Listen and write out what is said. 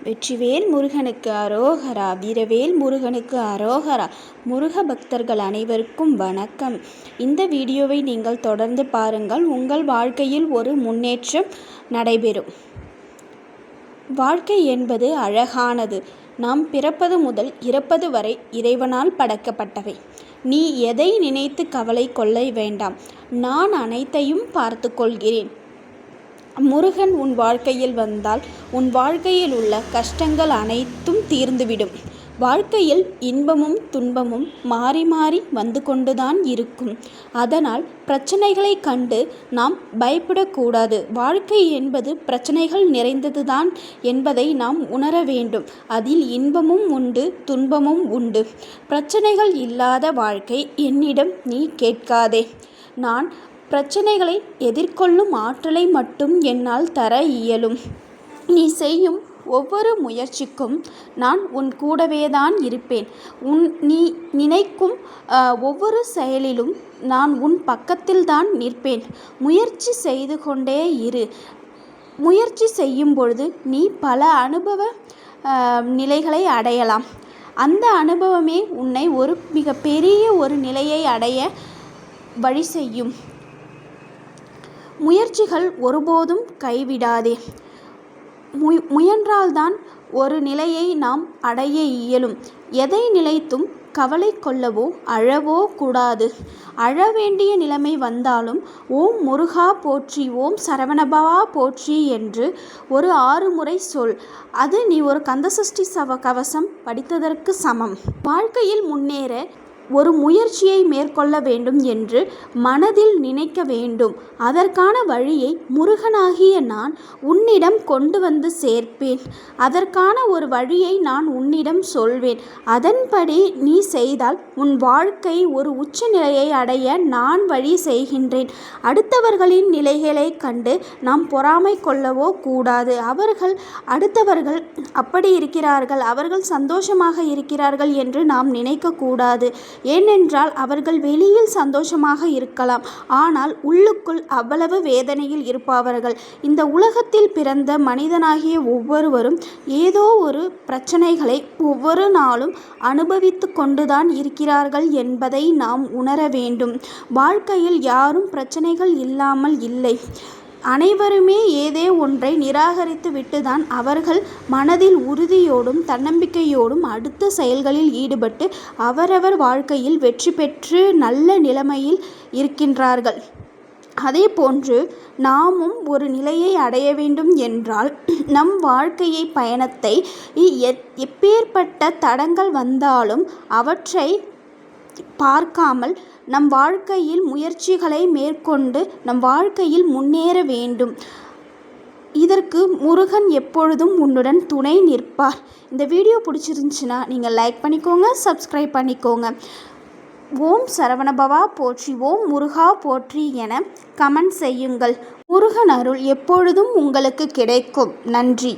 வெற்றிவேல் முருகனுக்கு அரோகரா. வீரவேல் முருகனுக்கு அரோகரா. முருக பக்தர்கள் அனைவருக்கும் வணக்கம். இந்த வீடியோவை நீங்கள் தொடர்ந்து பாருங்கள். உங்கள் வாழ்க்கையில் ஒரு முன்னேற்றம் நடைபெறும். வாழ்க்கை என்பது அழகானது. நாம் பிறப்பது முதல் இறப்பது வரை இறைவனால் படைக்கப்பட்டவை. நீ எதை நினைத்து கவலை கொள்ள வேண்டாம். நான் அனைத்தையும் பார்த்து கொள்கிறேன். முருகன் உன் வாழ்க்கையில் வந்தால் உன் வாழ்க்கையில் உள்ள கஷ்டங்கள் அனைத்தும் தீர்ந்துவிடும். வாழ்க்கையில் இன்பமும் துன்பமும் மாறி மாறி வந்து கொண்டுதான் இருக்கும். அதனால் பிரச்சனைகளை கண்டு நாம் பயப்படக்கூடாது. வாழ்க்கை என்பது பிரச்சனைகள் நிறைந்ததுதான் என்பதை நாம் உணர வேண்டும். அதில் இன்பமும் உண்டு, துன்பமும் உண்டு. பிரச்சனைகள் இல்லாத வாழ்க்கை என்னிடம் நீ கேட்காதே. நான் பிரச்சனைகளை எதிர்கொள்ளும் ஆற்றலை மட்டும் என்னால் தர இயலும். நீ செய்யும் ஒவ்வொரு முயற்சிக்கும் நான் உன் கூடவேதான் இருப்பேன். நீ நினைக்கும் ஒவ்வொரு செயலிலும் நான் உன் பக்கத்தில்தான் நிற்பேன். முயற்சி செய்து கொண்டே இரு. முயற்சி செய்யும் பொழுது நீ பல அனுபவ நிலைகளை அடையலாம். அந்த அனுபவமே உன்னை ஒரு மிகப்பெரிய ஒரு நிலையை அடைய வழி செய்யும். முயற்சிகள் ஒருபோதும் கைவிடாதே. முயன்றால்தான் ஒரு நிலையை நாம் அடைய இயலும். எதை நிலைத்தும் கவலை கொள்ளவோ அழவோ கூடாது. அழ வேண்டிய நிலைமை வந்தாலும் ஓம் முருகா போற்றி, ஓம் சரவணபவா போற்றி என்று ஒரு 6 முறை சொல். அது நீ ஒரு கந்தசஷ்டி கவசம் படித்ததற்கு சமம். வாழ்க்கையில் முன்னேற ஒரு முயற்சியை மேற்கொள்ள வேண்டும் என்று மனதில் நினைக்க வேண்டும். அதற்கான வழியை முருகனாகிய நான் உன்னிடம் கொண்டு வந்து சேர்ப்பேன். அதற்கான ஒரு வழியை நான் உன்னிடம் சொல்வேன். அதன்படி நீ செய்தால் உன் வாழ்க்கை ஒரு உச்ச நிலையை அடைய நான் வழி செய்கின்றேன். அடுத்தவர்களின் நிலைகளை கண்டு நாம் பொறாமை கொள்ளவோ கூடாது. அடுத்தவர்கள் அப்படி இருக்கிறார்கள், அவர்கள் சந்தோஷமாக இருக்கிறார்கள் என்று நாம் நினைக்கக்கூடாது. ஏனென்றால் அவர்கள் வெளியில் சந்தோஷமாக இருக்கலாம், ஆனால் உள்ளுக்குள் அவ்வளவு வேதனையில் இருப்பவர்கள். இந்த உலகத்தில் பிறந்த மனிதனாகிய ஒவ்வொருவரும் ஏதோ ஒரு பிரச்சனைகளை ஒவ்வொரு நாளும் அனுபவித்து கொண்டுதான் இருக்கிறார்கள் என்பதை நாம் உணர வேண்டும். வாழ்க்கையில் யாரும் பிரச்சனைகள் இல்லாமல் இல்லை. அனைவருமே ஏதோ ஒன்றை நிராகரித்து விட்டுதான் அவர்கள் மனதில் உறுதியோடும் தன்னம்பிக்கையோடும் அடுத்த செயல்களில் ஈடுபட்டு அவரவர் வாழ்க்கையில் வெற்றி பெற்று நல்ல நிலைமையில் இருக்கின்றார்கள். அதே போன்று நாமும் ஒரு நிலையை அடைய வேண்டும் என்றால் நம் வாழ்க்கையை பயணத்தை எப்பேற்பட்ட தடங்கள் வந்தாலும் அவற்றை பார்க்காமல் நம் வாழ்க்கையில் முயற்சிகளை மேற்கொண்டு நம் வாழ்க்கையில் முன்னேற வேண்டும். இதற்கு முருகன் எப்பொழுதும் உன்னுடன் துணை நிற்பார். இந்த வீடியோ பிடிச்சிருந்துச்சுன்னா நீங்கள் லைக் பண்ணிக்கோங்க, சப்ஸ்கிரைப் பண்ணிக்கோங்க. ஓம் சரவணபவா போற்றி, ஓம் முருகா போற்றி என கமெண்ட் செய்யுங்கள். முருகன் அருள் எப்பொழுதும் உங்களுக்கு கிடைக்கும். நன்றி.